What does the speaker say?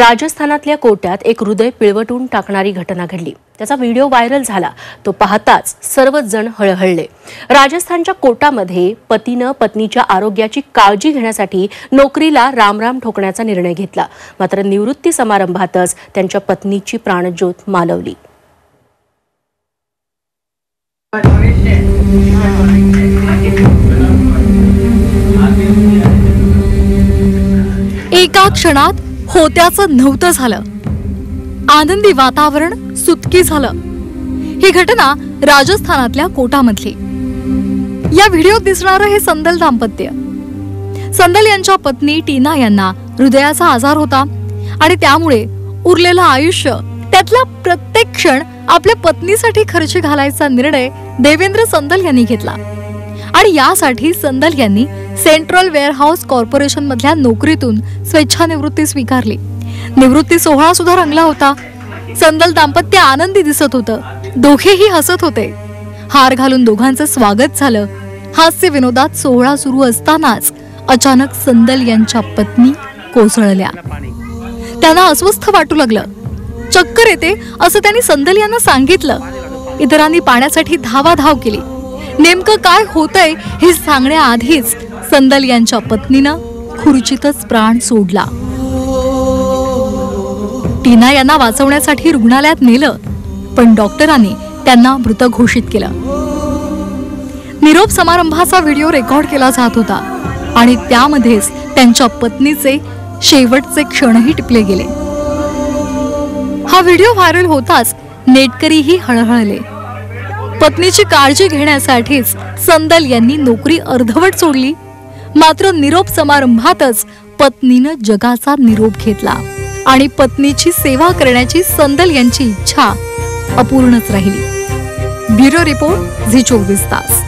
राजस्थानातल्या कोट्यात एक हृदय पिळवटून टाकणारी घटना घडली। त्याचा व्हिडिओ व्हायरल झाला। तो पाहताच सर्वच जण हळहळले। राजस्थानच्या कोटामध्ये पतीनं पत्नीच्या आरोग्याची काळजी घेण्यासाठी नोकरीला रामराम ठोकण्याचा निर्णय घेतला। मात्र निवृत्ती समारंभातच त्यांच्या पत्नीची प्राणज्योत मालवली। एका क्षणात होत्याचं नव्हतं झालं। आनंदी वातावरण सुतकी झालं। ही घटना राजस्थानातल्या कोटामधली। या व्हिडिओत दिसणारं हे संदल दाम्पत्य। संदल यांच्या पत्नी टीना यांना हृदयाचा आजार होता आणि त्यामुळे उरलेलं आयुष्य त्यातला प्रत्येक क्षण आपल्या पत्नीसाठी खर्च घालायचा निर्णय देवेंद्र संदल यांनी घेतला। आणि यासाठी संदल यांनी सेंट्रल वेअरहाऊस कॉर्पोरेशन मधल्या नोकरीतून स्वेच्छानिवृत्ती स्वीकारली। निवृत्ती सोहळा सुद्धा रंगला होता। संदल दाम्पत्य आनंदी दिसत होतं। दोघेही हसत होते। हार घालून दोघांचं स्वागत झालं। हास्य विनोदात सोहळा सुरू असतानाच अचानक संदल यांच्या पत्नी कोसळल्या। त्यांना अस्वस्थ वाटू लागलं। चक्कर येते असं त्यांनी संदल यांना सांगितलं। इतरांनी पाण्यासाठी धावाधाव केली। नेमकं काय होतंय हे सांगण्याआधीच संदल यांच्या पत्नीनं खुर्चीतच प्राण सोडला। टीना यांना वाचवण्यासाठी रुग्णालयात नेलं, पण डॉक्टरांनी त्यांना मृत घोषित केलं। निरोप समारंभाचा व्हिडिओ रेकॉर्ड केला जात होता आणि त्यामध्येच त्यांच्या पत्नीचे शेवटचे क्षणही टिपले गेले। हा व्हिडिओ व्हायरल होताच नेटकरीही हळहळले। पत्नीची काळजी घेण्यासाठीच संदल यांनी नोकरी अर्धवट सोडली। मात्र निरोप समारंभातच पत्नीनं जगाचा निरोप घेतला आणि पत्नीची सेवा करण्याची संदल यांची इच्छा अपूर्णच राहिली। ब्युरो रिपोर्ट झी 24 तास।